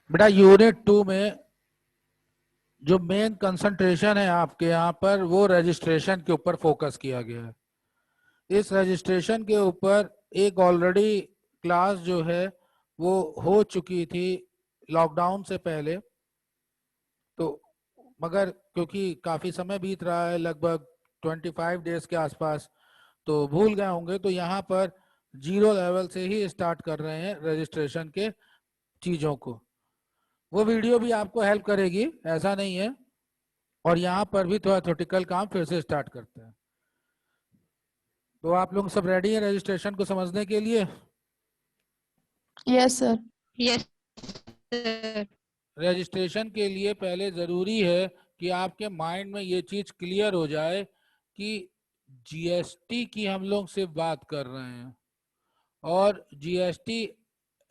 बेटा यूनिट 2 में जो मेन कंसंट्रेशन है आपके यहाँ पर वो रजिस्ट्रेशन के ऊपर फोकस किया गया है। इस रजिस्ट्रेशन के ऊपर एक ऑलरेडी क्लास जो है वो हो चुकी थी लॉकडाउन से पहले, तो मगर क्योंकि काफी समय बीत रहा है, लगभग 25 डेज के आसपास, तो भूल गए होंगे, तो यहाँ पर जीरो लेवल से ही स्टार्ट कर रहे हैं रजिस्ट्रेशन के चीजों को। वो वीडियो भी आपको हेल्प करेगी, ऐसा नहीं है। और यहाँ पर भी थोड़ा थ्योरेटिकल काम फिर से स्टार्ट करते हैं। तो आप लोग सब रेडी हैं रजिस्ट्रेशन को समझने के लिए? Yes sir. Yes sir. Registration के लिए पहले जरूरी है कि आपके माइंड में ये चीज क्लियर हो जाए कि जीएसटी की हम लोग सिर्फ बात कर रहे हैं और जीएसटी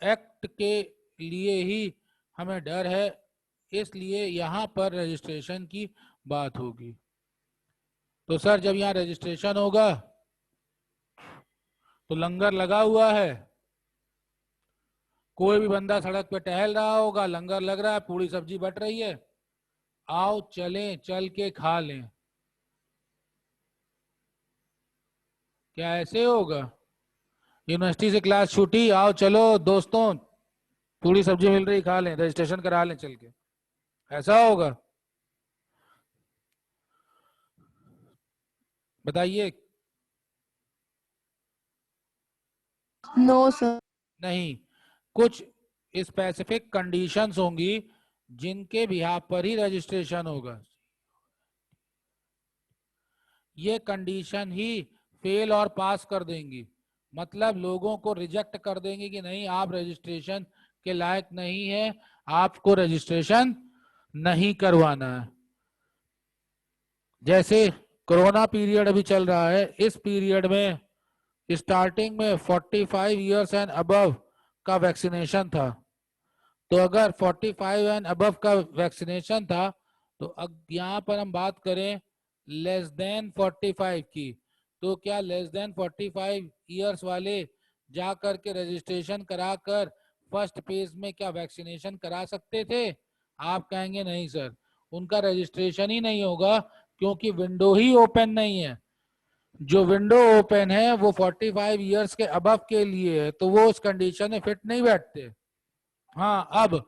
एक्ट के लिए ही हमें डर है, इसलिए यहाँ पर रजिस्ट्रेशन की बात होगी। तो सर जब यहाँ रजिस्ट्रेशन होगा तो लंगर लगा हुआ है, कोई भी बंदा सड़क पे टहल रहा होगा, लंगर लग रहा है, पूरी सब्जी बट रही है, आओ चलें, चल के खा लें। क्या ऐसे होगा? यूनिवर्सिटी से क्लास छूटी, आओ चलो दोस्तों, पूरी सब्जी मिल रही, खा लें, रजिस्ट्रेशन करा लें चल के, ऐसा होगा? बताइए। No sir. नहीं, कुछ स्पेसिफिक कंडीशंस होंगी जिनके बिहाफ पर ही रजिस्ट्रेशन होगा। ये कंडीशन ही फेल और पास कर देंगी, मतलब लोगों को रिजेक्ट कर देंगे कि नहीं आप रजिस्ट्रेशन के लायक नहीं है, आपको रजिस्ट्रेशन नहीं करवाना है। जैसे कोरोना पीरियड अभी चल रहा है, इस पीरियड में स्टार्टिंग में 45 इयर्स एंड अबव का वैक्सीनेशन था। तो अगर 45 एंड अबव का वैक्सीनेशन था, तो अब यहाँ पर हम बात करें लेस देन 45 की, तो क्या लेस देन 45 इयर्स वाले जा कर के रजिस्ट्रेशन कराकर फर्स्ट फेज में क्या वैक्सीनेशन करा सकते थे? आप कहेंगे नहीं सर, उनका रजिस्ट्रेशन ही नहीं होगा क्योंकि विंडो ही ओपन नहीं है। जो विंडो ओपन है वो 45 इयर्स के अबव के लिए है, तो वो उस कंडीशन में फिट नहीं बैठते। हाँ, अब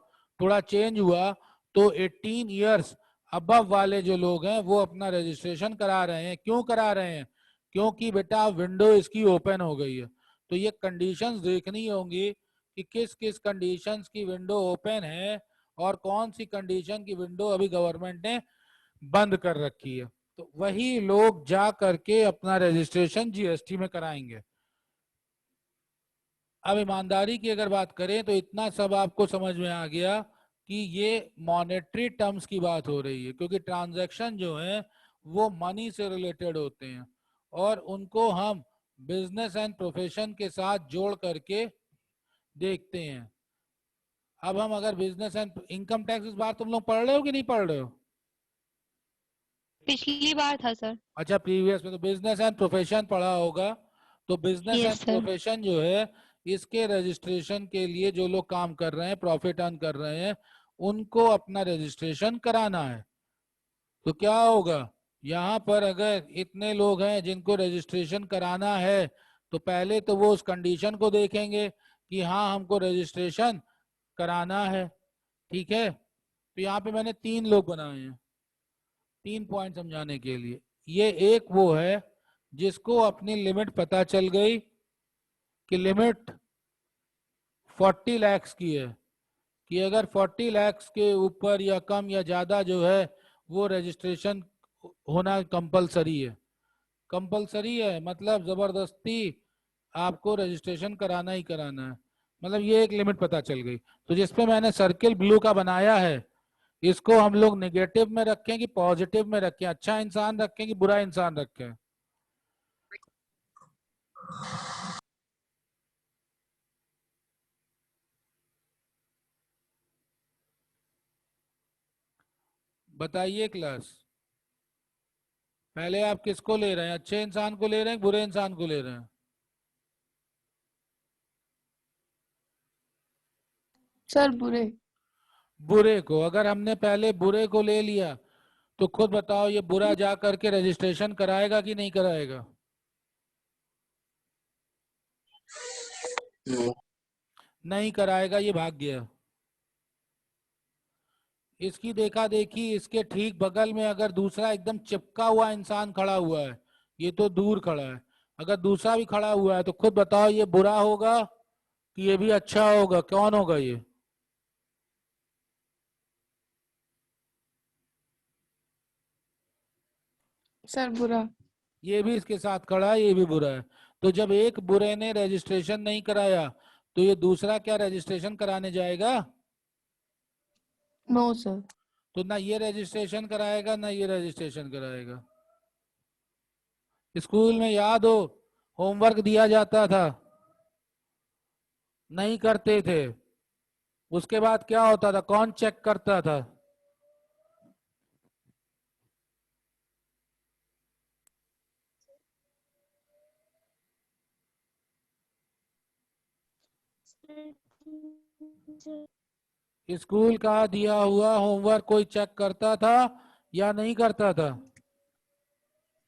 थोड़ा चेंज हुआ, तो 18 इयर्स अबव वाले जो लोग हैं वो अपना रजिस्ट्रेशन करा रहे हैं। क्यों करा रहे हैं? क्योंकि बेटा विंडो इसकी ओपन हो गई है। तो ये कंडीशंस देखनी होंगी कि किस किस कंडीशंस की विंडो ओपन है और कौन सी कंडीशन की विंडो अभी गवर्नमेंट ने बंद कर रखी है, तो वही लोग जा करके अपना रजिस्ट्रेशन जीएसटी में कराएंगे। अब ईमानदारी की अगर बात करें तो इतना सब आपको समझ में आ गया कि ये मॉनेटरी टर्म्स की बात हो रही है, क्योंकि ट्रांजैक्शन जो है वो मनी से रिलेटेड होते हैं और उनको हम बिजनेस एंड प्रोफेशन के साथ जोड़ करके देखते हैं। अब हम अगर बिजनेस एंड इनकम टैक्स इस बार तुम लोग पढ़ रहे हो कि नहीं पढ़ रहे हो? पिछली बार था सर। अच्छा, प्रीवियस में तो बिजनेस एंड प्रोफेशन पढ़ा होगा। तो business and yes sir. Profession जो है, इसके रजिस्ट्रेशन के लिए जो लोग काम कर रहे हैं, प्रॉफिट अर्न कर रहे हैं, उनको अपना रजिस्ट्रेशन कराना है। तो क्या होगा, यहाँ पर अगर इतने लोग हैं जिनको रजिस्ट्रेशन कराना है, तो पहले तो वो उस कंडीशन को देखेंगे कि हाँ हमको रजिस्ट्रेशन कराना है। ठीक है, तो यहाँ पे मैंने 3 लोग बनाए हैं 3 पॉइंट समझाने के लिए। ये एक वो है जिसको अपनी लिमिट पता चल गई कि लिमिट 40 लाख की है, कि अगर 40 लाख के ऊपर या कम या ज्यादा जो है वो रजिस्ट्रेशन होना कंपलसरी है। कंपलसरी है मतलब जबरदस्ती आपको रजिस्ट्रेशन कराना ही कराना है, मतलब ये एक लिमिट पता चल गई। तो जिसपे मैंने सर्किल ब्लू का बनाया है, इसको हम लोग नेगेटिव में रखें कि पॉजिटिव में रखें, अच्छा इंसान रखें कि बुरा इंसान रखें? बताइए क्लास। पहले आप किसको ले रहे हैं, अच्छे इंसान को ले रहे हैं बुरे इंसान को ले रहे हैं? सर बुरे। बुरे को। अगर हमने पहले बुरे को ले लिया तो खुद बताओ ये बुरा जा करके रजिस्ट्रेशन कराएगा कि नहीं कराएगा? नो। नहीं कराएगा, ये भाग गया। इसकी देखा देखी इसके ठीक बगल में अगर दूसरा एकदम चिपका हुआ इंसान खड़ा हुआ है, ये तो दूर खड़ा है, अगर दूसरा भी खड़ा हुआ है तो खुद बताओ ये बुरा होगा कि ये भी अच्छा होगा? कौन होगा ये? सर बुरा। ये भी इसके साथ खड़ा है, ये भी बुरा है। तो जब एक बुरे ने रजिस्ट्रेशन नहीं कराया तो ये दूसरा क्या रजिस्ट्रेशन कराने जाएगा? No sir. तो ना ये रजिस्ट्रेशन कराएगा ना ये रजिस्ट्रेशन कराएगा। स्कूल में याद हो होमवर्क दिया जाता था, नहीं करते थे, उसके बाद क्या होता था? कौन चेक करता था? स्कूल का दिया हुआ होमवर्क कोई चेक करता था या नहीं करता था?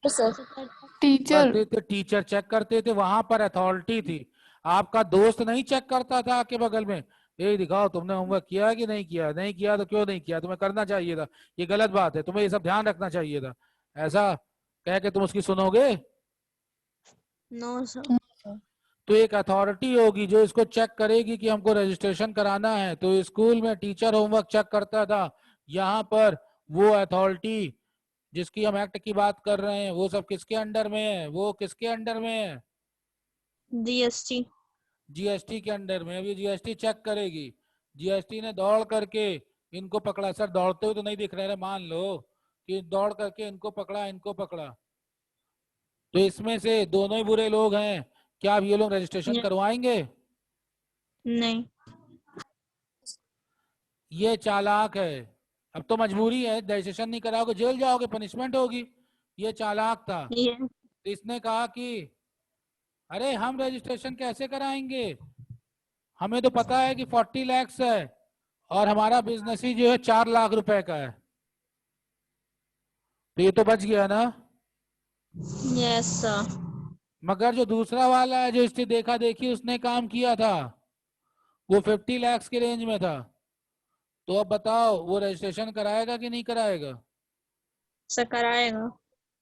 टीचर। करते थे, टीचर चेक करते थे, वहां पर अथॉरिटी थी। आपका दोस्त नहीं चेक करता था आके बगल में, ये दिखाओ तुमने होमवर्क किया है कि नहीं किया? नहीं किया तो क्यों नहीं किया? तुम्हें करना चाहिए था, ये गलत बात है, तुम्हें ये सब ध्यान रखना चाहिए था, ऐसा कह के तुम उसकी सुनोगे? No sir. तो एक अथॉरिटी होगी जो इसको चेक करेगी कि हमको रजिस्ट्रेशन कराना है। तो स्कूल में टीचर होमवर्क चेक करता था, यहाँ पर वो अथॉरिटी जिसकी हम एक्ट की बात कर रहे हैं वो सब किसके अंडर में है? वो किसके अंडर में है? जीएसटी। जीएसटी के अंडर में। अभी जीएसटी चेक करेगी, जीएसटी ने दौड़ करके इनको पकड़ा, सर दौड़ते हुए तो नहीं दिख रहे, मान लो कि दौड़ करके इनको पकड़ा, इनको पकड़ा, तो इसमें से दोनों ही बुरे लोग हैं, क्या अब ये लोग रजिस्ट्रेशन करवाएंगे? नहीं। ये चालाक है, अब तो मजबूरी है, रजिस्ट्रेशन नहीं कराओगे जेल जाओगे, पनिशमेंट होगी। ये चालाक था, ये तो इसने कहा कि अरे हम रजिस्ट्रेशन कैसे कराएंगे, हमें तो पता है कि 40 लाख है और हमारा बिजनेस ही जो है 4 लाख रुपए का है, तो ये तो बच गया ना। Yes sir. मगर जो दूसरा वाला है जो इससे देखा देखी उसने काम किया था वो 50 लाख के रेंज में था, तो अब बताओ वो रजिस्ट्रेशन कराएगा कि नहीं कराएगा? सर कराएगा।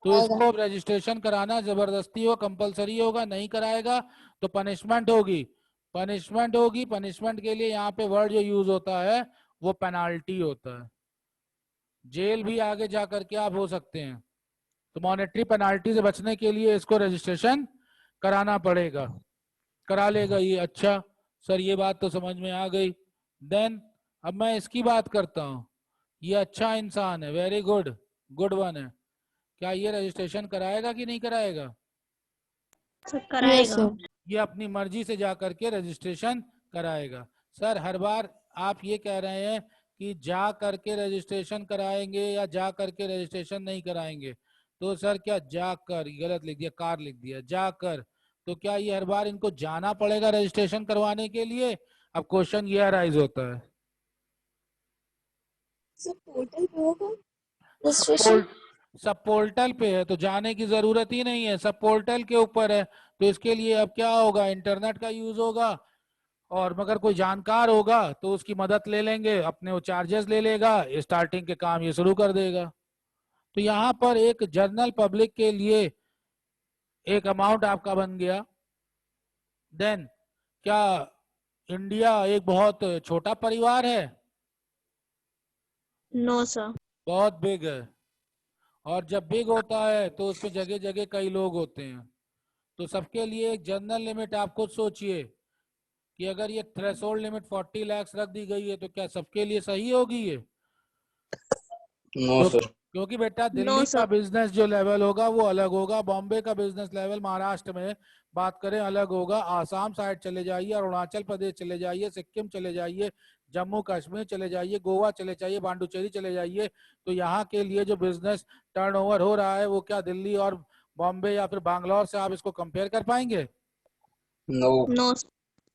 तो इसको रजिस्ट्रेशन कराना जबरदस्ती हो, कंपलसरी होगा, नहीं कराएगा तो पनिशमेंट होगी। पनिशमेंट होगी, पनिशमेंट के लिए यहाँ पे वर्ड जो यूज होता है वो पेनाल्टी होता है, जेल भी आगे जा करके आप हो सकते हैं। तो मॉनेटरी पेनाल्टी से बचने के लिए इसको रजिस्ट्रेशन कराना पड़ेगा, करा लेगा ये। अच्छा सर ये बात तो समझ में आ गई। देन अब मैं इसकी बात करता हूँ, ये अच्छा इंसान है, वेरी गुड, गुड वन है, क्या ये रजिस्ट्रेशन कराएगा कि नहीं कराएगा? सर यस कराएगा। सर। ये अपनी मर्जी से जा करके रजिस्ट्रेशन कराएगा। सर हर बार आप ये कह रहे हैं कि जा करके रजिस्ट्रेशन कराएंगे या जा करके रजिस्ट्रेशन नहीं कराएंगे, तो सर क्या जाकर, गलत लिख दिया, कार लिख दिया, जाकर, तो क्या ये हर बार इनको जाना पड़ेगा रजिस्ट्रेशन करवाने के लिए? अब क्वेश्चन ये अराइज होता है, पोर्टल पे होगा सब रजिस्ट्रेशन। सब पोर्टल पे है तो जाने की जरूरत ही नहीं है, सब पोर्टल के ऊपर है। तो इसके लिए अब क्या होगा, इंटरनेट का यूज होगा, और मगर कोई जानकार होगा तो उसकी मदद ले लेंगे, अपने वो चार्जेस ले लेगा, स्टार्टिंग के काम ये शुरू कर देगा। तो यहाँ पर एक जनरल पब्लिक के लिए एक अमाउंट आपका बन गया। देन क्या इंडिया एक बहुत छोटा परिवार है? No sir. बहुत बिग है, और जब बिग होता है तो उसमें जगह जगह कई लोग होते हैं, तो सबके लिए एक जनरल लिमिट आप खुद सोचिए कि अगर ये थ्रेशोल्ड लिमिट 40 लाख रख दी गई है तो क्या सबके लिए सही होगी ये? No sir. क्योंकि बेटा नो दिल्ली का सर। बिजनेस जो लेवल होगा वो अलग होगा, बॉम्बे का बिजनेस लेवल, महाराष्ट्र में बात करें अलग होगा, आसाम साइड चले जाइए, अरुणाचल प्रदेश चले जाइए, सिक्किम चले जाइए, जम्मू कश्मीर चले जाइए, गोवा चले जाइए, पांडुचेरी चले जाइए, तो यहाँ के लिए जो बिजनेस टर्नओवर हो रहा है वो क्या दिल्ली और बॉम्बे या फिर बैंगलोर से आप इसको कंपेयर कर पाएंगे? नो। नो।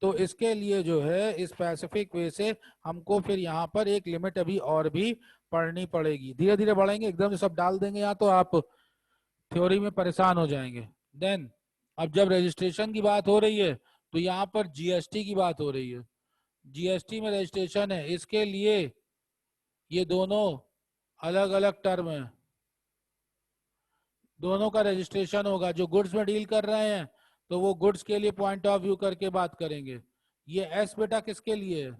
तो इसके लिए जो है स्पेसिफिक वे से हमको फिर यहाँ पर एक लिमिट अभी और भी पढ़नी पड़ेगी। धीरे धीरे बढ़ेंगे, एकदम से सब डाल देंगे यहाँ तो आप थ्योरी में परेशान हो जाएंगे। देन अब जब रजिस्ट्रेशन की बात हो रही है तो यहाँ पर जीएसटी की बात हो रही है। जीएसटी में रजिस्ट्रेशन है, इसके लिए ये दोनों अलग अलग टर्म है, दोनों का रजिस्ट्रेशन होगा। जो गुड्स में डील कर रहे हैं तो वो गुड्स के लिए पॉइंट ऑफ व्यू करके बात करेंगे। ये एस बेटा किसके लिए है?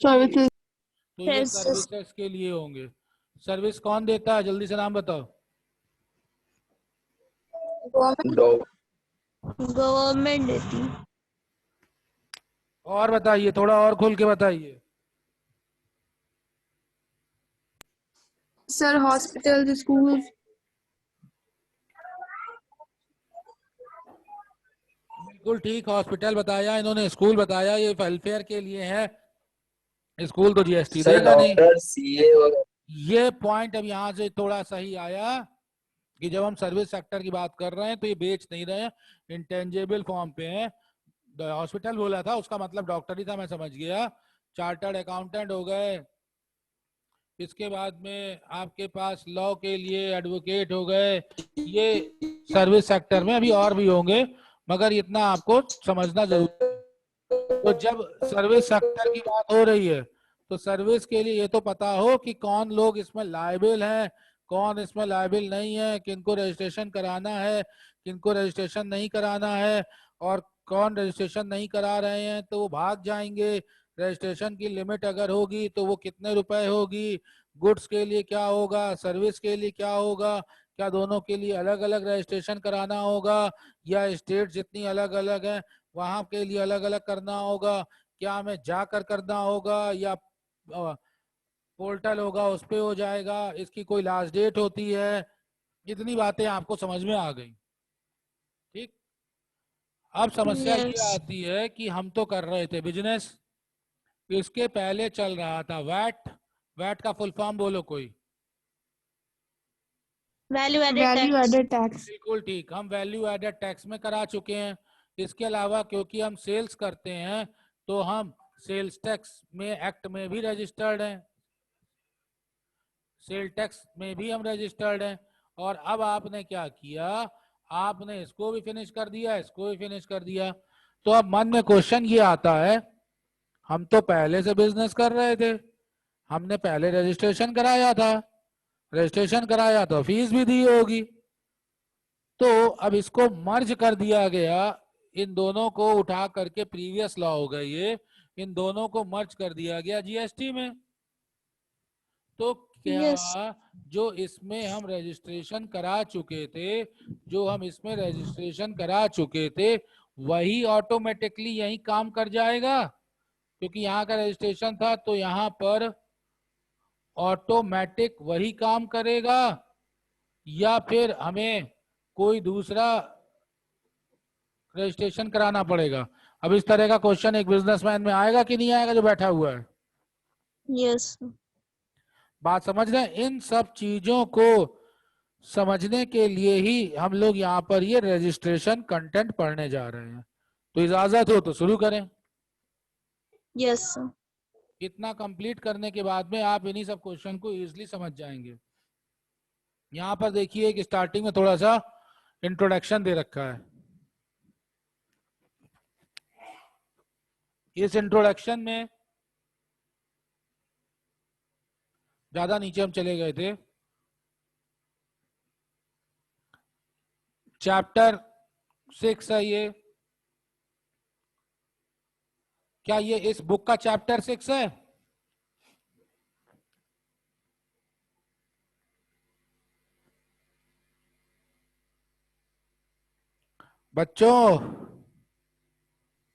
सर्विसेज। तो ये Services. सर्विसेज के लिए होंगे। सर्विस कौन देता है, जल्दी से नाम बताओ। गवर्नमेंट देती। और बताइए, थोड़ा और खोल के बताइए। Sir hospital, school. बिल्कुल ठीक, हॉस्पिटल बताया इन्होंने, स्कूल बताया, ये वेलफेयर के लिए है। स्कूल तो जीएसटी सर देगा नहीं। डॉक्टर सीए वगैरह। ये पॉइंट अब यहाँ से थोड़ा सही आया कि जब हम सर्विस सेक्टर की बात कर रहे हैं तो ये बेच नहीं रहे हैं, इंटेंजिबल फॉर्म पे हैं। हॉस्पिटल बोला था उसका मतलब डॉक्टर ही था, मैं समझ गया। चार्टर्ड अकाउंटेंट हो गए, इसके बाद में आपके पास लॉ के लिए एडवोकेट हो गए। ये सर्विस सेक्टर में अभी और भी होंगे, मगर इतना आपको समझना जरूरी है। तो जब सर्विस सेक्टर की बात हो रही है तो सर्विस के लिए ये तो पता हो कि कौन लोग इसमें लायबिल हैं, कौन इसमें लायबिल नहीं है, किनको रजिस्ट्रेशन कराना है, किनको रजिस्ट्रेशन नहीं कराना है, और कौन रजिस्ट्रेशन नहीं करा रहे हैं तो वो भाग जाएंगे। रजिस्ट्रेशन की लिमिट अगर होगी तो वो कितने रुपए होगी, गुड्स के लिए क्या होगा, सर्विस के लिए क्या होगा, क्या दोनों के लिए अलग अलग रजिस्ट्रेशन कराना होगा या स्टेट जितनी अलग अलग है वहां के लिए अलग अलग करना होगा, क्या हमें जाकर करना होगा या पोर्टल होगा उस पे हो जाएगा, इसकी कोई लास्ट डेट होती है। इतनी बातें आपको समझ में आ गई, ठीक। अब समस्या ये Yes. आती है कि हम तो कर रहे थे बिजनेस, इसके पहले चल रहा था वैट। वैट का फुल फॉर्म बोलो कोई। Value added value tax. Added tax. बिल्कुल ठीक, हम वैल्यू एडेड टैक्स में करा चुके हैं। इसके अलावा क्योंकि हम सेल्स करते हैं तो हम सेल्स टैक्स में एक्ट में भी रजिस्टर्ड हैं, सेल टैक्स में भी हम रजिस्टर्ड हैं। और अब आपने क्या किया, आपने इसको भी फिनिश कर दिया, इसको भी फिनिश कर दिया। तो अब मन में क्वेश्चन ये आता है, हम तो पहले से बिजनेस कर रहे थे, हमने पहले रजिस्ट्रेशन कराया था, रजिस्ट्रेशन कराया तो फीस भी दी होगी, तो अब इसको मर्ज कर दिया गया, इन दोनों को उठा करके, प्रीवियस लॉ हो गई ये, इन दोनों को मर्ज कर दिया गया जीएसटी में। तो क्या Yes. जो इसमें हम रजिस्ट्रेशन करा चुके थे, जो हम इसमें रजिस्ट्रेशन करा चुके थे वही ऑटोमेटिकली यही काम कर जाएगा, क्योंकि यहाँ का रजिस्ट्रेशन था तो यहाँ पर ऑटोमेटिक वही काम करेगा, या फिर हमें कोई दूसरा रजिस्ट्रेशन कराना पड़ेगा। अब इस तरह का क्वेश्चन एक बिजनेसमैन में आएगा कि नहीं आएगा जो बैठा हुआ है? Yes. बात समझ रहे हैं? इन सब चीजों को समझने के लिए ही हम लोग यहाँ पर ये रजिस्ट्रेशन कंटेंट पढ़ने जा रहे हैं। तो इजाजत हो तो शुरू करें। Yes. इतना कंप्लीट करने के बाद में आप इन्हीं सब क्वेश्चन को इजीली समझ जाएंगे। यहाँ पर देखिए कि स्टार्टिंग में थोड़ा सा इंट्रोडक्शन दे रखा है। इस इंट्रोडक्शन में ज्यादा नीचे हम चले गए थे। चैप्टर 6 है ये, क्या ये इस बुक का चैप्टर 6 है? बच्चों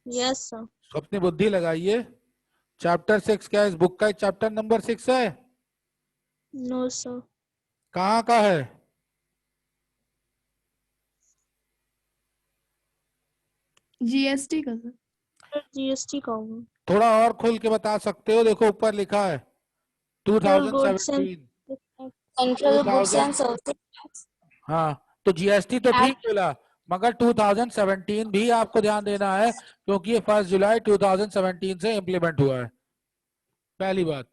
Yes, sir. अपनी बुद्धि लगाइए। चैप्टर 6 क्या इस बुक का चैप्टर नंबर 6 है? No, sir. कहाँ का है? जीएसटी का सर। जीएसटी का होगा। थोड़ा और खोल के बता सकते हो? देखो ऊपर लिखा है 2017। Central Goods and 2000 Services. हाँ, तो जीएसटी तो ठीक बोला, मगर 2017 भी आपको ध्यान देना है क्योंकि ये 1 जुलाई 2017 से इम्प्लीमेंट हुआ है, पहली बात।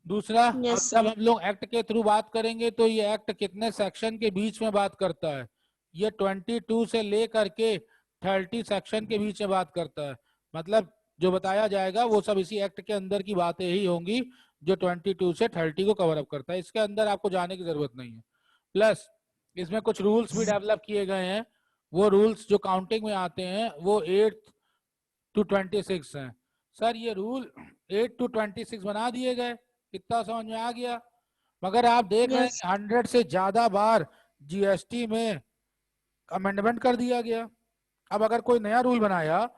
दूसरा, अब Yes, जब sir. हम लोग एक्ट के थ्रू बात करेंगे तो ये एक्ट कितने सेक्शन के बीच में बात करता है? ये 22 से लेकर के 30 सेक्शन के बीच में बात करता है। मतलब जो बताया जाएगा वो सब इसी एक्ट के अंदर की बातें ही होंगी जो 22 से 30 को कवर अप करता है। इसके अंदर आपको जाने की जरूरत नहीं है। प्लस इसमें कुछ रूल्स भी डेवलप किए गए हैं। वो रूल्स जो काउंटिंग में आते हैं वो 8 to 26 हैं। सर ये रूल 8 to 26 बना दिए गए, कितना समझ में आ गया? मगर आप देख रहे हैं Yes. कि 100 से ज्यादा बार जीएसटी में अमेंडमेंट कर दिया गया। अब अगर कोई नया रूल बनाया,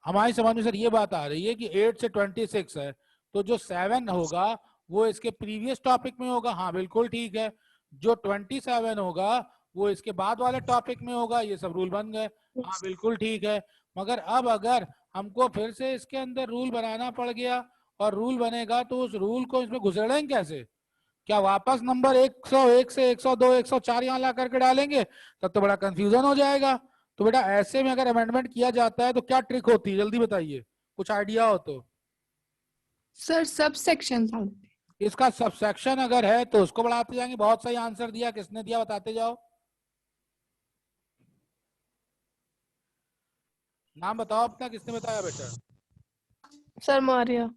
हमारी समझ में सर ये बात आ रही है कि 8 से 26 है, तो जो 7 होगा वो इसके प्रीवियस टॉपिक में होगा। हाँ बिल्कुल ठीक है। जो 27 होगा वो इसके बाद वाले टॉपिक में होगा। ये सब रूल बन गए। हाँ Yes. बिल्कुल ठीक है। मगर अब अगर हमको फिर से इसके अंदर रूल बनाना पड़ गया और रूल बनेगा तो उस रूल को इसमें घुसेड़ेंगे कैसे? क्या वापस नंबर 101 से 102 104 यहाँ ला करके डालेंगे? तब तो बड़ा कंफ्यूजन हो जाएगा। तो बेटा ऐसे में अगर अमेंडमेंट किया जाता है तो क्या ट्रिक होती है, जल्दी बताइए, कुछ आइडिया हो तो। सर सब सेक्शन था। इसका सबसेक्शन अगर है तो उसको बढ़ाते जाएंगे। बहुत सही आंसर दिया, किसने दिया बताते जाओ। नाम बताओ अपना, किसने बताया बेटा? सर मारिया।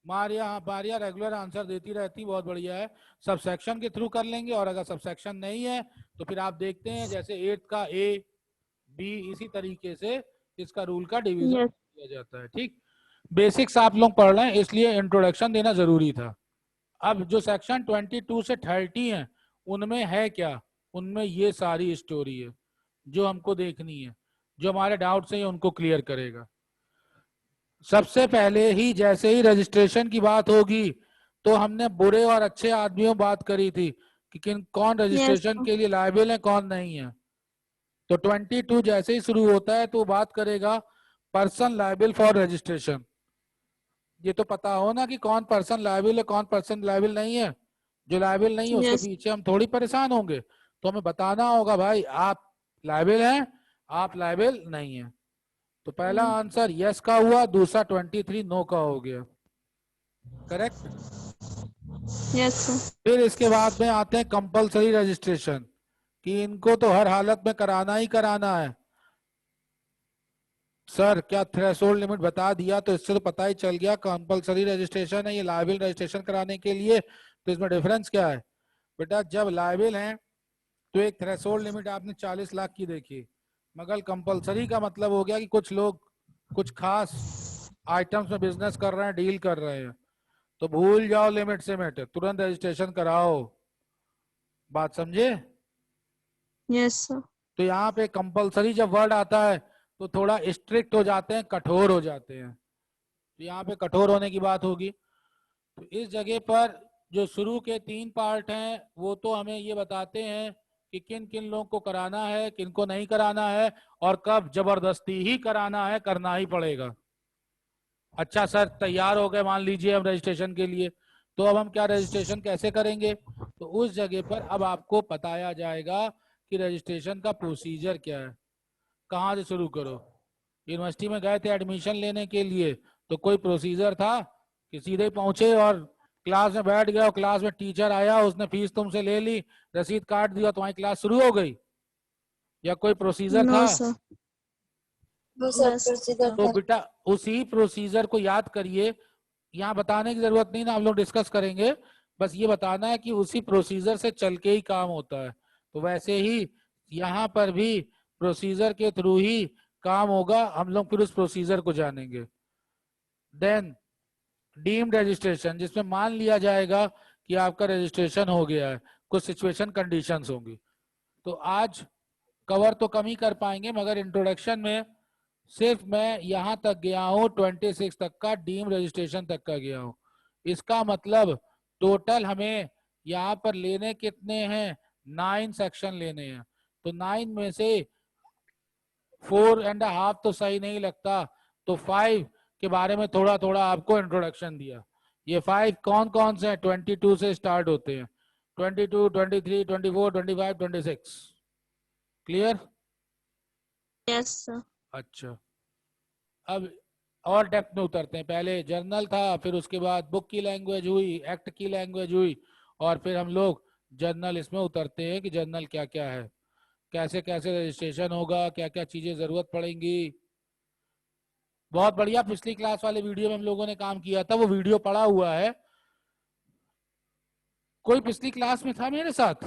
मारिया। हाँ मारिया रेगुलर आंसर देती रहती, बहुत बढ़िया है। सबसेक्शन के थ्रू कर लेंगे और अगर सबसेक्शन नहीं है तो फिर आप देखते हैं जैसे 8 का ए बी, इसी तरीके से इसका रूल का डिवीजन Yes. किया जाता है। ठीक, बेसिक्स आप लोग पढ़ रहे हैं इसलिए इंट्रोडक्शन देना जरूरी था। अब जो सेक्शन 22 से 30 है उनमें है क्या? उनमें ये सारी स्टोरी है जो हमको देखनी है, जो हमारे डाउट्स हैं उनको क्लियर करेगा। सबसे पहले ही जैसे ही रजिस्ट्रेशन की बात होगी तो हमने बुरे और अच्छे आदमियों बात करी थी कि कौन रजिस्ट्रेशन sir. के लिए लायबल है कौन नहीं है। तो 22 जैसे ही शुरू होता है तो बात करेगा पर्सन लायबल फॉर रजिस्ट्रेशन। ये तो पता हो ना कि कौन पर्सन लायबल है कौन पर्सन लायबल नहीं है। जो लायबल नहीं है उसके Yes. पीछे हम थोड़ी परेशान होंगे, तो हमें बताना होगा भाई आप लायबल हैं आप लायबल नहीं है। तो पहला आंसर यस का हुआ, दूसरा 23 नो का हो गया। करेक्ट। Yes, sir. फिर इसके बाद में आते हैं कंपलसरी रजिस्ट्रेशन, कि इनको तो हर हालत में कराना ही कराना है। सर क्या थ्रेशोल्ड लिमिट बता दिया तो इससे तो पता ही चल गया कंपलसरी रजिस्ट्रेशन है ये लायबल रजिस्ट्रेशन कराने के लिए। तो इसमें डिफरेंस क्या है बेटा? जब लायबल है तो एक थ्रेशोल्ड लिमिट आपने 40 लाख की देखी, मगर कंपलसरी का मतलब हो गया कि कुछ लोग कुछ खास आइटम्स में बिजनेस कर रहे हैं, डील कर रहे हैं, तो भूल जाओ लिमिट सिमिट, तुरंत रजिस्ट्रेशन कराओ। बात समझे? Yes, sir. तो यहाँ पे कंपलसरी जब वर्ड आता है तो थोड़ा स्ट्रिक्ट हो जाते हैं, कठोर हो जाते हैं। तो यहाँ पे कठोर होने की बात होगी। तो इस जगह पर जो शुरू के 3 पार्ट हैं वो तो हमें ये बताते हैं कि किन किन लोगों को कराना है किन को नहीं कराना है और कब जबरदस्ती ही कराना है, करना ही पड़ेगा। अच्छा सर तैयार हो गए मान लीजिए हम रजिस्ट्रेशन के लिए, तो अब हम क्या रजिस्ट्रेशन कैसे करेंगे? तो उस जगह पर अब आपको बताया जाएगा कि रजिस्ट्रेशन का प्रोसीजर क्या है। कहाँ से शुरू करो? यूनिवर्सिटी में गए थे एडमिशन लेने के लिए तो कोई प्रोसीजर था कि सीधे पहुंचे और क्लास में बैठ गए और क्लास में टीचर आया उसने फीस तुमसे ले ली रसीद काट दिया तुम्हारी क्लास शुरू हो गई? या कोई प्रोसीजर No, था? sir. वो सब Yes, प्रोसीजर sir. तो था। बेटा उसी प्रोसीजर को याद करिए। यहाँ बताने की जरूरत नहीं ना, हम लोग डिस्कस करेंगे। बस ये बताना है कि उसी प्रोसीजर से चल के ही काम होता है। तो वैसे ही यहाँ पर भी प्रोसीजर के थ्रू ही काम होगा, हम लोग फिर उस प्रोसीजर को जानेंगे। देन डीम्ड रजिस्ट्रेशन, जिसमें मान लिया जाएगा कि आपका रजिस्ट्रेशन हो गया है, कुछ सिचुएशन कंडीशंस होंगी। तो आज कवर तो कम ही कर पाएंगे मगर इंट्रोडक्शन में सिर्फ मैं यहां तक गया हूं 26 तक का, डीम रजिस्ट्रेशन तक का गया हूं। इसका मतलब टोटल हमें यहाँ पर लेने कितने हैं? 9 सेक्शन लेने हैं। तो 9 में से 4.5 तो सही नहीं लगता, तो 5 के बारे में थोड़ा थोड़ा आपको इंट्रोडक्शन दिया। ये 5 कौन कौन से हैं? 22 से स्टार्ट होते हैं, 22, 23, 24, 25, 26। क्लियर? Yes, sir. अच्छा, अब और डेप्थ में उतरते हैं। पहले जर्नल था, फिर उसके बाद बुक की लैंग्वेज हुई, एक्ट की लैंग्वेज हुई, और फिर हम लोग जर्नल इसमें उतरते हैं कि जर्नल क्या क्या है, कैसे कैसे रजिस्ट्रेशन होगा, क्या क्या चीजें जरूरत पड़ेंगी। बहुत बढ़िया, पिछली क्लास वाले वीडियो में हम लोगों ने काम किया था, वो वीडियो पड़ा हुआ है। कोई पिछली क्लास में था मेरे साथ?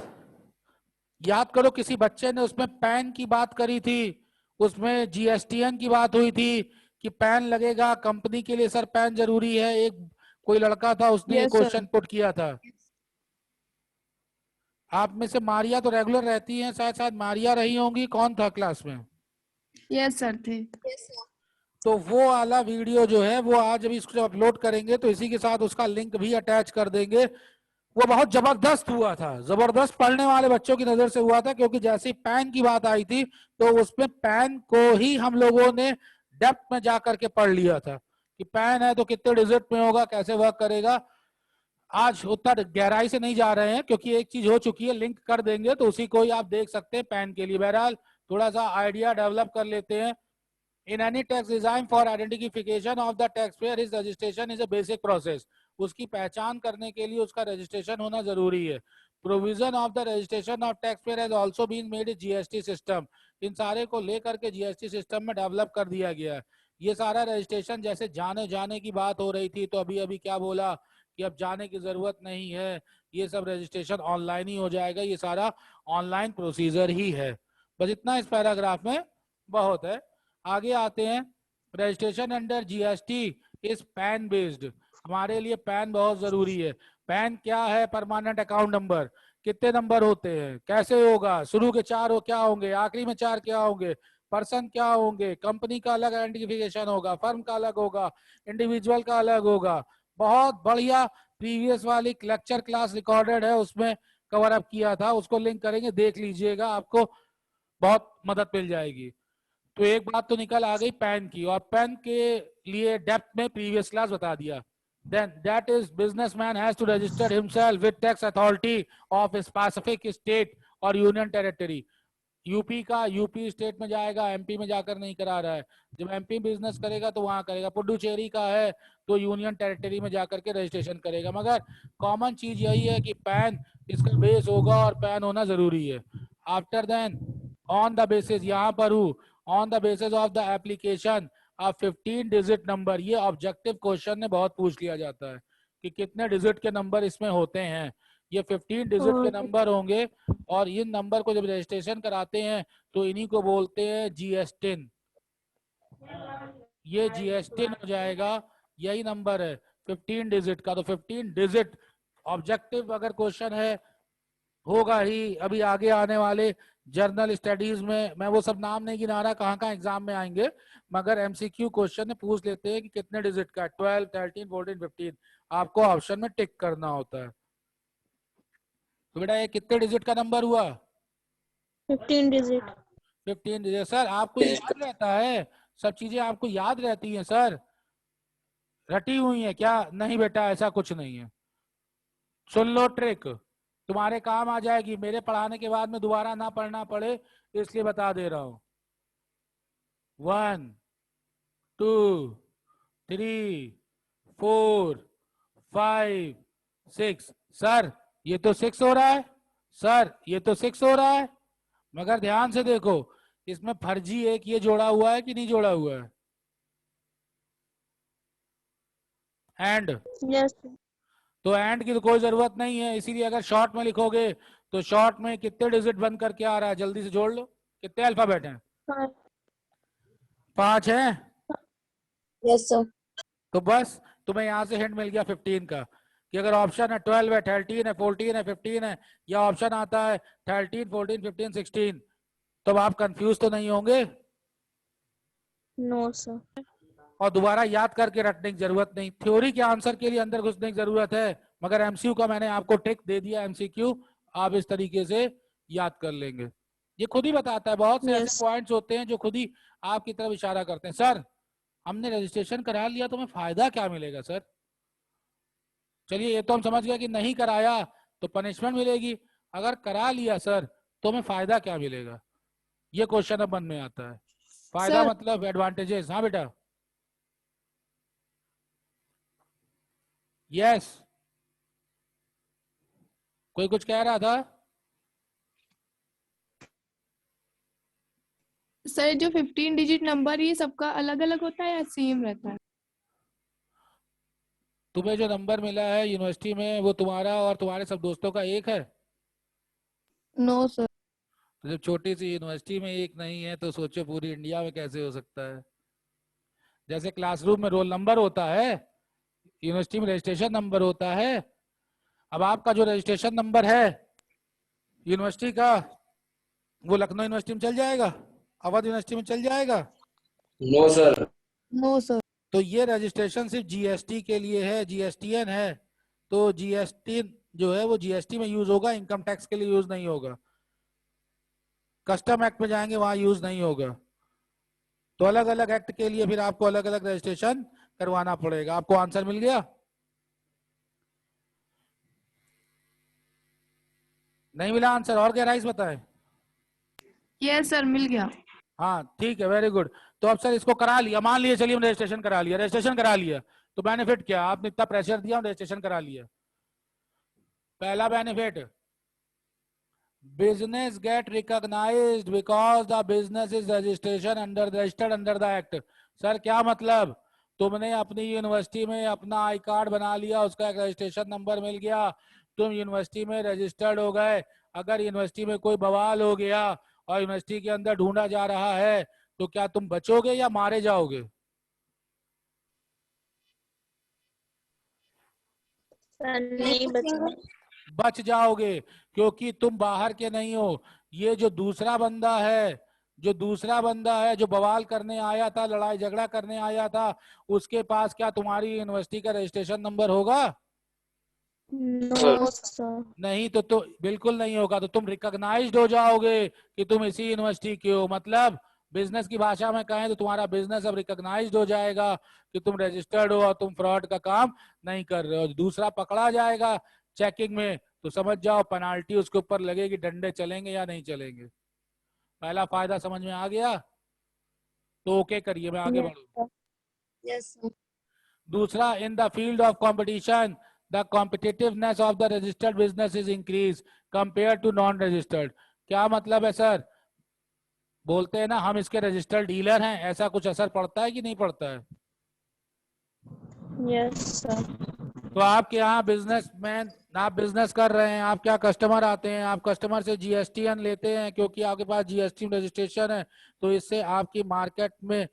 याद करो, किसी बच्चे ने उसमें पैन की बात करी थी, उसमें जीएसटीएन की बात हुई थी कि पैन लगेगा कंपनी के लिए, सर पैन जरूरी है। एक कोई लड़का था, उसने ये Yes, sir. क्वेश्चन पुट किया था। आप में से मारिया तो रेगुलर रहती हैं, शायद शायद मारिया रही होंगी। कौन था क्लास में? Yes, sir. थे। तो वो वाला वीडियो जो है वो आज अभी इसको अपलोड करेंगे तो इसी के साथ उसका लिंक भी अटैच कर देंगे। वो बहुत जबरदस्त हुआ था, जबरदस्त पढ़ने वाले बच्चों की नजर से हुआ था, क्योंकि जैसे ही पैन की बात आई थी तो उसमें पैन को ही हम लोगों ने डेप्थ में जाकर के पढ़ लिया था कि पैन है तो कितने डिजिट में होगा, कैसे वर्क करेगा। आज उतना गहराई से नहीं जा रहे हैं क्योंकि एक चीज हो चुकी है, लिंक कर देंगे तो उसी को ही आप देख सकते हैं पैन के लिए। बहरहाल थोड़ा सा आइडिया डेवलप कर लेते हैं। In any tax design for identification of the taxpayer, his registration is a basic process. उसकी पहचान करने के लिए उसका रजिस्ट्रेशन होना जरूरी है। Provision of the registration of taxpayer has also been made in GST system. इन सारे को लेकर के GST सिस्टम में डेवलप कर दिया गया है। ये सारा रजिस्ट्रेशन, जैसे जाने की बात हो रही थी तो अभी अभी क्या बोला कि अब जाने की जरूरत नहीं है, ये सब रजिस्ट्रेशन ऑनलाइन ही हो जाएगा। ये सारा ऑनलाइन प्रोसीजर ही है। बस इतना इस पैराग्राफ में बहुत है। आगे आते हैं। Registration under GST is pan based. हमारे लिए पैन बहुत जरूरी है। पैन क्या है? Permanent account number. कितने नंबर होते हैं, कैसे होगा? शुरू के 4 हो क्या होंगे, आखिरी में 4 क्या होंगे, पर्सन क्या होंगे, कंपनी का अलग आइडेंटिफिकेशन होगा, फर्म का अलग होगा, इंडिविजुअल का अलग होगा। बहुत बढ़िया प्रीवियस वाली लेक्चर क्लास रिकॉर्डेड है, उसमें कवर अप किया था, उसको लिंक करेंगे, देख लीजिएगा, आपको बहुत मदद मिल जाएगी। तो एक बात तो निकल आ गई पैन की, और पैन के लिए डेप्थ में प्रीवियस क्लास बता दिया। Then that is businessman has to register himself with tax authority of specific state और यूनियन टेरिटरी। यूपी का यूपी स्टेट में जाएगा, एमपी में जाकर नहीं करा रहा है। जब एमपी बिजनेस करेगा तो वहां करेगा। पुडुचेरी का है तो यूनियन टेरिटरी में जाकर के रजिस्ट्रेशन करेगा। मगर कॉमन चीज यही है कि पैन इसका बेस होगा और पैन होना जरूरी है। After then on the basis, यहाँ पर हूँ, on the basis of the application a 15 digit number. ये ऑब्जेक्टिव क्वेश्चन में बहुत पूछ लिया जाता है कि कितने डिजिट के नंबर इसमें होते हैं। ये 15 डिजिट के नंबर होंगे और इन नंबर को जब रजिस्ट्रेशन कराते हैं तो इन्हीं को बोलते हैं जीएसटिन। ये जीएसटिन हो जाएगा, यही नंबर है 15 डिजिट का। तो 15 डिजिट ऑब्जेक्टिव अगर क्वेश्चन है होगा ही। अभी आगे आने वाले जर्नल स्टडीज में मैं वो सब नाम नहीं गिना रहा कहाँ कहाँ एग्जाम में आएंगे, मगर एमसीक्यू क्वेश्चन में पूछ लेते हैं कि कितने डिजिट का, 12, 13, 14, 15 आपको ऑप्शन में टिक करना होता है। तो बेटा ये कितने डिजिट का नंबर हुआ? 15 डिजिट। 15 डिजिट। सर आपको याद रहता है, सब चीजें आपको याद रहती हैं सर, रटी हुई है क्या? नहीं बेटा, ऐसा कुछ नहीं है। सुन लो ट्रिक, तुम्हारे काम आ जाएगी। मेरे पढ़ाने के बाद में दोबारा ना पढ़ना पड़े इसलिए बता दे रहा हूं। 1 2 3 4 5 6। सर ये तो 6 हो रहा है, सर ये तो 6 हो रहा है, मगर ध्यान से देखो इसमें फर्जी एक ये जोड़ा हुआ है कि नहीं जोड़ा हुआ है? And yes. तो एंड की तो कोई जरूरत नहीं है, इसीलिए अगर शॉर्ट में लिखोगे तो शॉर्ट में कितने डिजिट बन करके आ रहा है, जल्दी से जोड़ लो। कितने अल्फाबेट हैं? 5 हैं। Yes, sir. तो बस तुम्हें यहां से हिंट मिल गया 15 का कि अगर ऑप्शन है 12 है, 13 है, 14 है, 15 है, या ऑप्शन आता है 13, 14, 15, 16, तो अब आप कंफ्यूज तो नहीं होंगे। No sir. और दोबारा याद करके रटने की जरूरत नहीं, थ्योरी के आंसर के लिए अंदर घुसने की जरूरत है, मगर एमसीक्यू का मैंने आपको टिक दे दिया। एमसीक्यू आप इस तरीके से याद कर लेंगे। ये खुद ही बताता है, बहुत से ऐसे पॉइंट्स होते हैं जो खुद ही आपकी तरफ इशारा करते हैं। सर हमने रजिस्ट्रेशन करा लिया तो हमें फायदा क्या मिलेगा? सर चलिए ये तो हम समझ गए कि नहीं कराया तो पनिशमेंट मिलेगी, अगर करा लिया सर तो हमें फायदा क्या मिलेगा? ये क्वेश्चन अब मन में आता है। फायदा सर मतलब एडवांटेजेस। हाँ बेटा, यस, कोई कुछ कह रहा था? सर जो 15 डिजिट नंबर ये सबका अलग अलग होता है या सेम रहता है? तुम्हें जो नंबर मिला है यूनिवर्सिटी में वो तुम्हारा और तुम्हारे सब दोस्तों का एक है? No sir. तो जब छोटी सी यूनिवर्सिटी में एक नहीं है तो सोचो पूरी इंडिया में कैसे हो सकता है। जैसे क्लासरूम में रोल नंबर होता है, यूनिवर्सिटी में रजिस्ट्रेशन नंबर होता है। अब आपका जो रजिस्ट्रेशन नंबर है यूनिवर्सिटी का, वो लखनऊ यूनिवर्सिटी में चल जाएगा, अवध यूनिवर्सिटी में चल जाएगा? No sir. No sir. तो ये रजिस्ट्रेशन सिर्फ जीएसटी के लिए है, जीएसटीएन है। तो जीएसटी जो है वो जीएसटी में यूज होगा, इनकम टैक्स के लिए यूज नहीं होगा। कस्टम एक्ट में जाएंगे वहां यूज नहीं होगा। तो अलग अलग एक्ट के लिए फिर आपको अलग अलग रजिस्ट्रेशन करवाना पड़ेगा। आपको आंसर मिल गया? नहीं मिला आंसर? और गहराई बताएं। यस सर मिल गया। हाँ ठीक है, वेरी गुड। तो अब सर इसको करा लिया, मान लिया, चलिए हम रजिस्ट्रेशन करा लिया, रजिस्ट्रेशन करा लिया, तो बेनिफिट क्या? आपने इतना प्रेशर दिया, हम रजिस्ट्रेशन करा लिया। पहला benefit, business get recognized because the business is registered under the act। Sir क्या मतलब? तुमने अपनी यूनिवर्सिटी में अपना आई कार्ड बना लिया, उसका एक रजिस्ट्रेशन नंबर मिल गया, तुम यूनिवर्सिटी में रजिस्टर्ड हो गए। अगर यूनिवर्सिटी में कोई बवाल हो गया और यूनिवर्सिटी के अंदर ढूंढा जा रहा है तो क्या तुम बचोगे या मारे जाओगे? सर नहीं बचेंगे। बच जाओगे, क्योंकि तुम बाहर के नहीं हो। ये जो दूसरा बंदा है, जो बवाल करने आया था, लड़ाई झगड़ा करने आया था, उसके पास क्या तुम्हारी यूनिवर्सिटी का रजिस्ट्रेशन नंबर होगा? No sir. नहीं, तो बिल्कुल नहीं होगा। तो तुम रिकॉग्नाइज्ड हो जाओगे कि तुम इसी यूनिवर्सिटी के हो। मतलब बिजनेस की भाषा में कहें तो तुम्हारा बिजनेस अब रिकॉग्नाइज्ड हो जाएगा कि तुम रजिस्टर्ड हो और तुम फ्रॉड का काम नहीं कर रहे हो। दूसरा पकड़ा जाएगा चेकिंग में तो समझ जाओ पेनाल्टी उसके ऊपर लगेगी, डंडे चलेंगे या नहीं चलेंगे। पहला फायदा समझ में आ गया? तो ओके करिए, मैं आगे बढ़ू। Yes, sir. दूसरा, in the field of competition the competitiveness of the registered business is increase compare to non registered. क्या मतलब है सर? बोलते हैं ना हम इसके रजिस्टर्ड डीलर हैं, ऐसा कुछ असर पड़ता है कि नहीं पड़ता है? Yes sir. तो आपके यहाँ बिजनेसमैन, आप बिजनेस कर रहे हैं, आप क्या कस्टमर आते हैं, आप कस्टमर से जीएसटीएन लेते हैं क्योंकि आपके पास जीएसटी रजिस्ट्रेशन है। तो इससे आपकी मार्केट में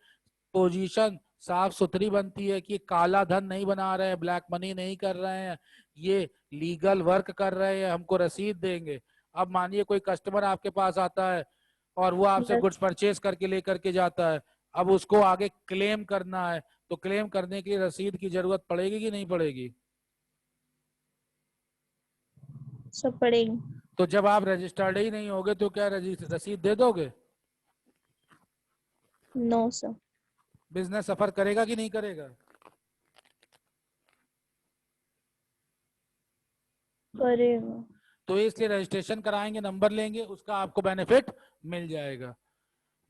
पोजीशन साफ सुथरी बनती है कि काला धन नहीं बना रहे हैं, ब्लैक मनी नहीं कर रहे हैं, ये लीगल वर्क कर रहे हैं, हमको रसीद देंगे। अब मानिए कोई कस्टमर आपके पास आता है और वो आपसे Yes. गुड्स परचेज करके लेकर के जाता है, अब उसको आगे क्लेम करना है, तो क्लेम करने के लिए रसीद की जरूरत पड़ेगी कि नहीं पड़ेगी? सब पड़ेगी। तो जब आप रजिस्टर्ड ही नहीं होगे तो क्या रसीद दे दोगे? No sir. बिजनेस सफर करेगा कि नहीं करेगा? करेगा। तो इसलिए रजिस्ट्रेशन कराएंगे, नंबर लेंगे, उसका आपको बेनिफिट मिल जाएगा।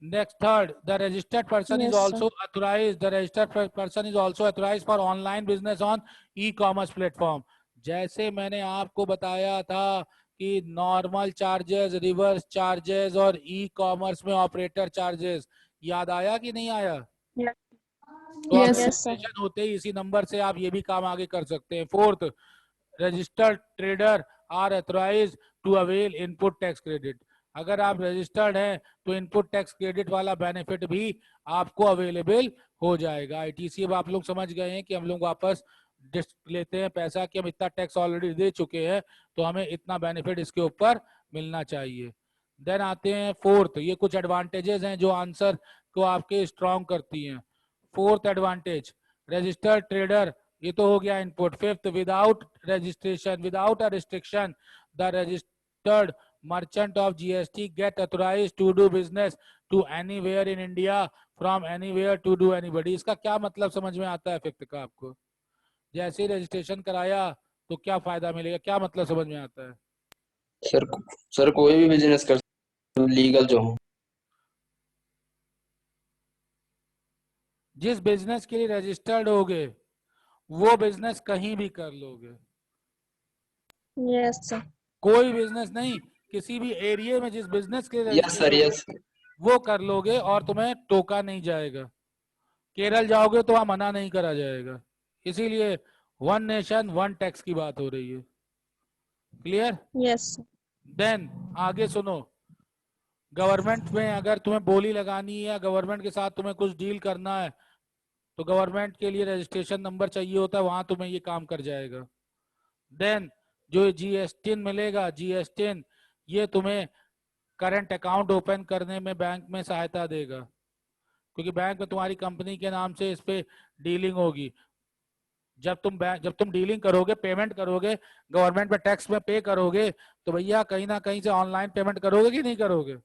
Next, third, the registered person is Yes, also authorise, the registered person is also authorise for online business on e commerce platform. जैसे मैंने आपको बताया था कि नॉर्मल चार्जेस, रिवर्स चार्जेस और ई कॉमर्स में ऑपरेटर चार्जेस, याद आया कि नहीं आया? Yes. तो अब यस Yes, sir. रजिस्ट्रेशन होते ही इसी नंबर से आप ये भी काम आगे कर सकते हैं। Fourth, registered trader are authorised to avail input tax credit. अगर आप रजिस्टर्ड हैं तो इनपुट टैक्स क्रेडिट वाला बेनिफिट भी आपको अवेलेबल हो जाएगा। आईटीसी अब आप लोग समझ गए हैं कि हम लोग वापस लेते हैं पैसा कि हम इतना टैक्स ऑलरेडी दे चुके हैं तो हमें इतना बेनिफिट इसके ऊपर मिलना चाहिए। देन आते हैं फोर्थ, ये कुछ एडवांटेजेस हैं जो आंसर को आपके स्ट्रॉन्ग करती हैं। फोर्थ एडवांटेज, रजिस्टर्ड ट्रेडर, ये तो हो गया input. Fifth, without registration, without a restriction, the registered merchant of GST get authorized to do business to anywhere in India from anywhere to do anybody। इसका क्या मतलब समझ में आता है फिफ्थ का आपको? जैसे ही रजिस्ट्रेशन कराया तो क्या फायदा मिलेगा, क्या मतलब समझ में आता है? सर सर कोई भी बिजनेस कर लीगल जो हो। जिस बिजनेस के लिए रजिस्टर्ड होगे वो बिजनेस कहीं भी कर लोगे। Yes, sir. कोई बिजनेस नहीं, किसी भी एरिया में जिस बिजनेस के लिए Yes, sir. Registered Yes. होगे वो कर लोगे और तुम्हें टोका नहीं जाएगा। केरल जाओगे तो वहां मना नहीं करा जाएगा। इसीलिए वन नेशन वन टैक्स की बात हो रही है। क्लियर? Yes, sir. देन आगे सुनो, गवर्नमेंट में अगर तुम्हें बोली लगानी है या गवर्नमेंट के साथ तुम्हें कुछ डील करना है तो गवर्नमेंट के लिए रजिस्ट्रेशन नंबर चाहिए होता है, वहां तुम्हें ये काम कर जाएगा। देन जो जीएसटी मिलेगा, जीएसटी ये तुम्हें करंट अकाउंट ओपन करने में बैंक में सहायता देगा, क्योंकि बैंक में तुम्हारी कंपनी के नाम से इस पे डीलिंग होगी। जब तुम डीलिंग करोगे, पेमेंट करोगे, गवर्नमेंट में टैक्स में पे करोगे, तो भैया कहीं ना कहीं से ऑनलाइन पेमेंट करोगे कि नहीं करोगे?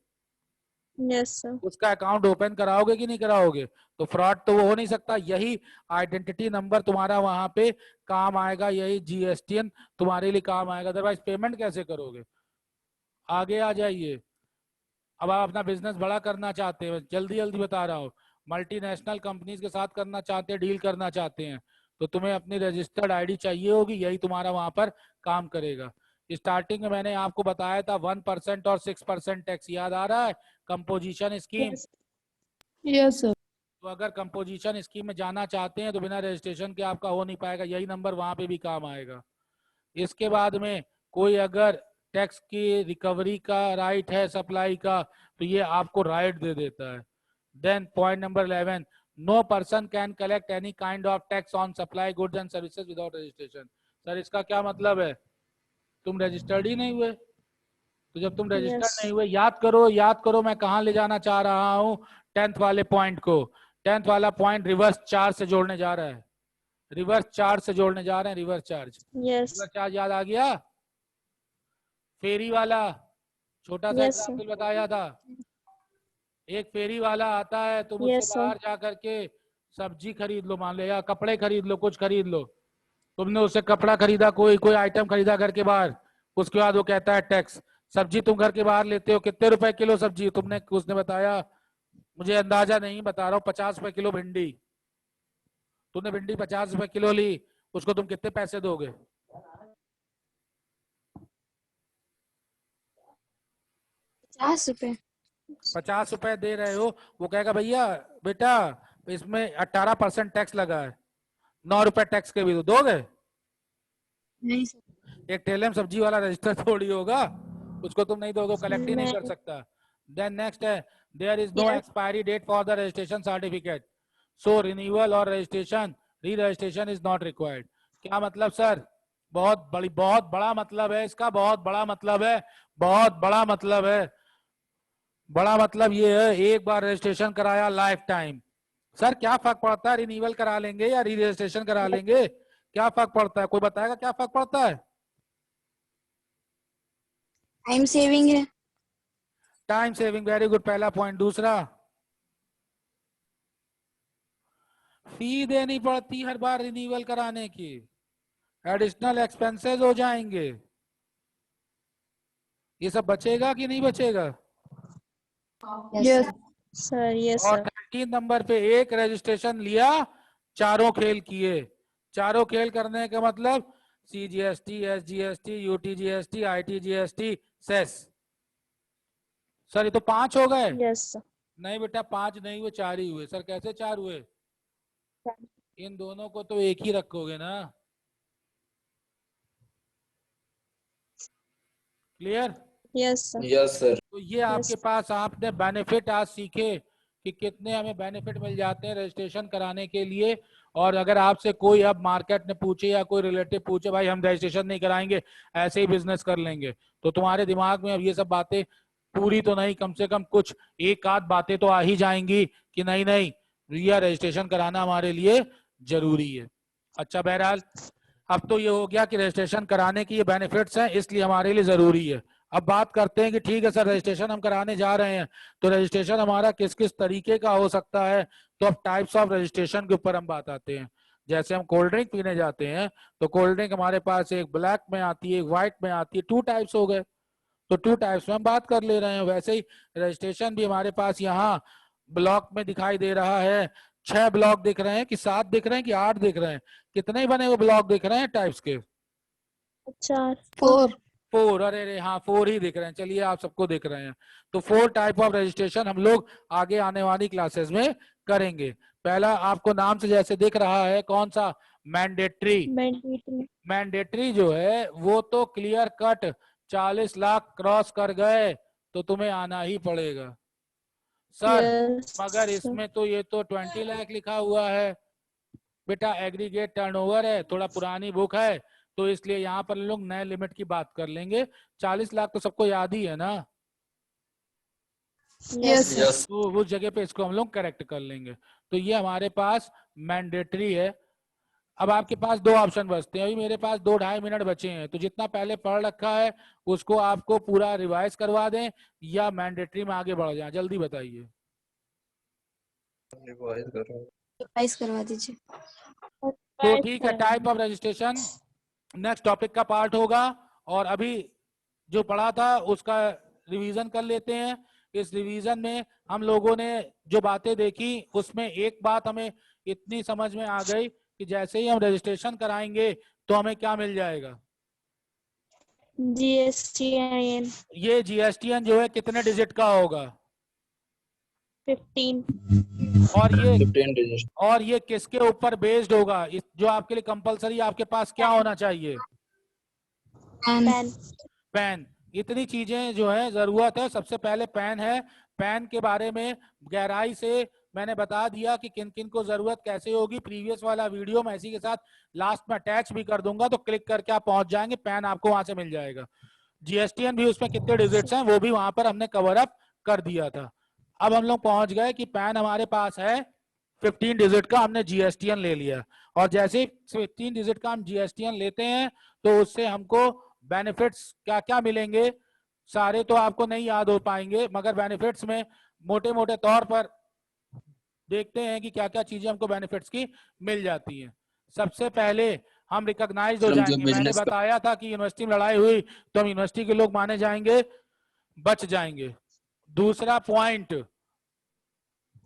Yes, sir. उसका अकाउंट ओपन कराओगे कि नहीं कराओगे? तो फ्रॉड तो वो हो नहीं सकता। यही आइडेंटिटी नंबर तुम्हारा वहां पे काम आएगा, यही जीएसटीएन तुम्हारे लिए काम आएगा। अदरवाइज पेमेंट कैसे करोगे? आगे आ जाइए। अब आप अपना बिजनेस बड़ा करना चाहते हैं, जल्दी जल्दी बता रहा हूँ, मल्टीनेशनल कंपनीज के साथ करना चाहते हैं, डील करना चाहते हैं, तो तुम्हें अपनी रजिस्टर्ड आईडी चाहिए होगी, यही तुम्हारा वहां पर काम करेगा। स्टार्टिंग में मैंने आपको बताया था 1% और 6% टैक्स, याद आ रहा है? Composition scheme. Yes. Yes sir. तो अगर कंपोजिशन स्कीम में जाना चाहते हैं तो बिना रजिस्ट्रेशन के आपका हो नहीं पाएगा, यही नंबर वहां पे भी काम आएगा। इसके बाद में कोई अगर टैक्स की रिकवरी का राइट है, सप्लाई का, तो ये आपको राइट दे देता है। Then point number 11, no person can collect any kind of tax on supply goods and services without registration. Sir इसका क्या मतलब है? तुम रजिस्टर्ड ही नहीं हुए। तो जब तुम रजिस्टर्ड Yes. नहीं हुए, याद करो मैं कहाँ ले जाना चाह रहा हूँ, 10th वाले पॉइंट को। 10th वाला पॉइंट रिवर्स चार्ज से जोड़ने जा रहा है, रिवर्स चार्ज से जोड़ने जा रहे हैं, reverse charge. Yes. Reverse charge याद आ गया? फेरी वाला छोटा सा Yes, sir. एग्जाम्पल बताया था। एक फेरी वाला आता है, तुम उससे Yes, sir. बाहर जा करके सब्जी खरीद लो मान लो, या कपड़े खरीद लो, कुछ खरीद लो। तुमने उससे कपड़ा खरीदा, कोई कोई आइटम खरीदा घर के बाहर, उसके बाद वो कहता है टैक्स। सब्जी तुम घर के बाहर लेते हो, कितने रुपए किलो सब्जी? उसने बताया, मुझे अंदाजा नहीं बता रहा हूँ, 50 रुपए किलो भिंडी। तुमने भिंडी 50 रुपए किलो ली, उसको तुम कितने पैसे दोगे? 50 रुपए। 50 रुपए दे रहे हो, वो कहेगा भैया बेटा इसमें 18% टैक्स लगा है, 9 रुपए टैक्स के भी दोगे? नहीं सर। एक ठेले में सब्जी वाला रजिस्टर थोड़ी होगा, उसको तुम नहीं दोगे, कलेक्ट ही नहीं कर नहीं। सकता। देन नेक्स्ट है, there is no Yes. Expiry date for the registration certificate, so renewal और registration re registration is not required. क्या मतलब सर? बहुत बड़ा मतलब है इसका, बहुत बड़ा मतलब है, बहुत बड़ा मतलब है। बड़ा मतलब ये है, एक बार रजिस्ट्रेशन कराया लाइफ टाइम। सर क्या फर्क पड़ता है, रिन्यूअल करा लेंगे या री रजिस्ट्रेशन करा लेंगे, क्या फर्क पड़ता है? कोई बताएगा क्या फर्क पड़ता है? टाइम सेविंग है। टाइम सेविंग, वेरी गुड, पहला पॉइंट। दूसरा, फी देनी पड़ती हर बार रिन्यूअल कराने की, एडिशनल एक्सपेंसेस हो जाएंगे। ये सब बचेगा कि नहीं बचेगा? Yes Sir. Yes, और sir. 13 नंबर पे एक रजिस्ट्रेशन लिया, चारों खेल किए। चारों खेल करने का मतलब CGST, SGST, UTGST, ITGST, cess. Sir ये तो 5 हो गए। Yes, sir. नहीं बेटा 5 नहीं हुए, 4 ही हुए। सर कैसे 4 हुए? इन दोनों को तो एक ही रखोगे ना। Clear? Yes, sir. Yes, sir. तो ये आपके पास आपने बेनिफिट आज सीखे कि कितने हमें बेनिफिट मिल जाते हैं रजिस्ट्रेशन कराने के लिए। और अगर आपसे कोई अब मार्केट में पूछे या कोई रिलेटिव पूछे भाई हम रजिस्ट्रेशन नहीं कराएंगे, ऐसे ही बिजनेस कर लेंगे, तो तुम्हारे दिमाग में अब ये सब बातें पूरी तो नहीं, कम से कम कुछ एक आध बातें तो आ ही जाएंगी कि नहीं नहीं भैया रजिस्ट्रेशन कराना हमारे लिए जरूरी है। अच्छा बहरहाल अब तो ये हो गया कि रजिस्ट्रेशन कराने की ये बेनिफिट्स हैं, इसलिए हमारे लिए जरूरी है। अब बात करते हैं कि ठीक है सर रजिस्ट्रेशन हम कराने जा रहे हैं, तो रजिस्ट्रेशन हमारा किस किस तरीके का हो सकता है। तो अब टाइप्स ऑफ रजिस्ट्रेशन के ऊपर हम बात आते हैं। जैसे हम कोल्ड ड्रिंक पीने जाते हैं तो कोल्ड ड्रिंक हमारे पास एक ब्लैक में आती है, एक व्हाइट में आती है, 2 टाइप्स हो गए, तो 2 टाइप्स में हम बात कर ले रहे हैं। वैसे ही रजिस्ट्रेशन भी हमारे पास यहाँ ब्लॉक में दिखाई दे रहा है 6 ब्लॉक दिख रहे हैं कि 7 दिख रहे हैं कि 8 दिख रहे हैं? कितने ही बने हुए ब्लॉक दिख रहे हैं टाइप्स के? 4 4 4। अरे हाँ 4 ही दिख रहे हैं। चलिए आप सबको दिख रहे हैं। तो 4 टाइप ऑफ रजिस्ट्रेशन हम लोग आगे आने वाली क्लासेस में करेंगे। पहला आपको नाम से जैसे दिख रहा है, कौन सा? मैंडेटरी। मैंडेटरी। मैंडेटरी जो है वो तो क्लियर कट 40 लाख क्रॉस कर गए तो तुम्हें आना ही पड़ेगा सर। यस मगर इसमें तो ये तो 20 लाख लिखा हुआ है बेटा। एग्रीगेट टर्नओवर है, थोड़ा पुरानी बुक है, तो इसलिए यहाँ पर लोग नए लिमिट की बात कर लेंगे। 40 लाख तो सबको याद ही है ना, यस सर Yes. तो उस जगह पे इसको हम लोग करेक्ट कर लेंगे। तो ये हमारे पास मैंडेटरी है। अब आपके पास 2 ऑप्शन बचते हैं। अभी मेरे पास 2-2.5 मिनट बचे हैं, तो जितना पहले पढ़ रखा है उसको आपको पूरा रिवाइज करवा दें या मैंडेटरी में आगे बढ़ जाए, जल्दी बताइए। रिवाइज कर रहा हूँ। रिवाइज करवा दीजिए। तो ठीक है, type of registration next topic का पार्ट होगा। और अभी जो पढ़ा था उसका रिवीजन कर लेते हैं। इस रिवीजन में हम लोगों ने जो बातें देखी उसमें एक बात हमें इतनी समझ में आ गई कि जैसे ही हम रजिस्ट्रेशन कराएंगे तो हमें क्या मिल जाएगा? GSTIN ये जीएसटीएन जो है कितने डिजिट का होगा? 15 और ये किसके ऊपर बेस्ड होगा? जो आपके लिए कंपलसरी आपके पास क्या होना चाहिए? पैन। पैन। इतनी चीजें जो है जरूरत है। सबसे पहले पैन है। पैन के बारे में गहराई से मैंने बता दिया कि किन किन को जरूरत कैसे होगी। प्रीवियस वाला वीडियो मैं इसी के साथ लास्ट में अटैच भी कर दूंगा, तो क्लिक करके आप पहुंच जाएंगे, पैन आपको वहां से मिल जाएगा। जीएसटीएन भी उसमें कितने डिजिट्स हैं वो भी वहां पर हमने कवर अप कर दिया था। अब हम लोग पहुंच गए कि पैन हमारे पास है 15 डिजिट का, हमने जीएसटीएन ले लिया। और जैसे ही 15 डिजिट का हम जीएसटीएन लेते हैं तो उससे हमको बेनिफिट्स क्या क्या मिलेंगे सारे तो आपको नहीं याद हो पाएंगे, मगर बेनिफिट्स में मोटे मोटे तौर पर देखते हैं कि क्या क्या चीजें हमको बेनिफिट्स की मिल जाती हैं। सबसे पहले हम रिकॉग्नाइज हो हम जो जाएंगे। मैंने बिजनेस का बताया था कि यूनिवर्सिटी में लड़ाई हुई तो हम यूनिवर्सिटी के लोग माने जाएंगे, बच जाएंगे। दूसरा पॉइंट,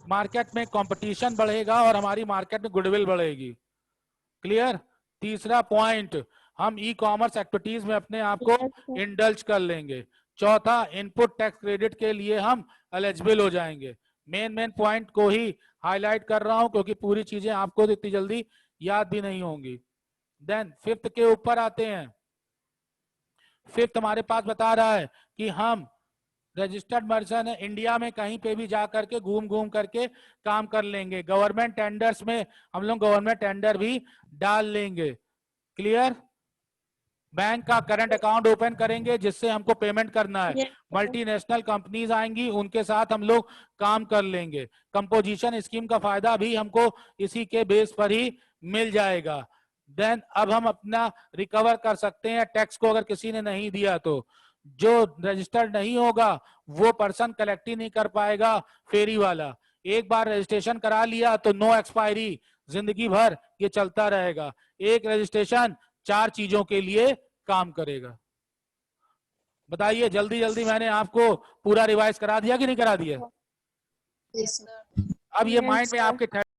मार्केट में कंपटीशन बढ़ेगा और हमारी मार्केट में गुडविल बढ़ेगी। क्लियर? तीसरा पॉइंट, हम ई कॉमर्स एक्टिविटीज में अपने आप को इंडल्ज कर लेंगे। चौथा, इनपुट टैक्स क्रेडिट के लिए हम एलिजिबल हो जाएंगे। मेन पॉइंट को ही हाईलाइट कर रहा हूं क्योंकि पूरी चीजें आपको इतनी जल्दी याद भी नहीं होंगी। देन फिफ्थ के ऊपर आते हैं। फिफ्थ हमारे पास बता रहा है कि हम रजिस्टर्ड मर्चेंट है, इंडिया में कहीं पे भी जा करके घूम घूम करके काम कर लेंगे। गवर्नमेंट टेंडर्स में हम लोग गवर्नमेंट टेंडर भी डाल लेंगे। क्लियर? बैंक का करंट अकाउंट ओपन करेंगे जिससे हमको पेमेंट करना है। मल्टीनेशनल कंपनीज आएंगी, उनके साथ हम लोग काम कर लेंगे। कंपोजिशन स्कीम का फायदा भी हमको इसी के बेस पर ही मिल जाएगा। देन अब हम अपना रिकवर कर सकते हैं टैक्स को, अगर किसी ने नहीं दिया तो। जो रजिस्टर्ड नहीं होगा वो पर्सन कलेक्ट ही नहीं कर पाएगा। फेरी वाला एक बार रजिस्ट्रेशन करा लिया तो नो एक्सपायरी, जिंदगी भर ये चलता रहेगा। एक रजिस्ट्रेशन 4 चीजों के लिए काम करेगा। बताइए जल्दी जल्दी, मैंने आपको पूरा रिवाइज करा दिया कि नहीं करा दिया? यस सर अब ये माइंड में आपके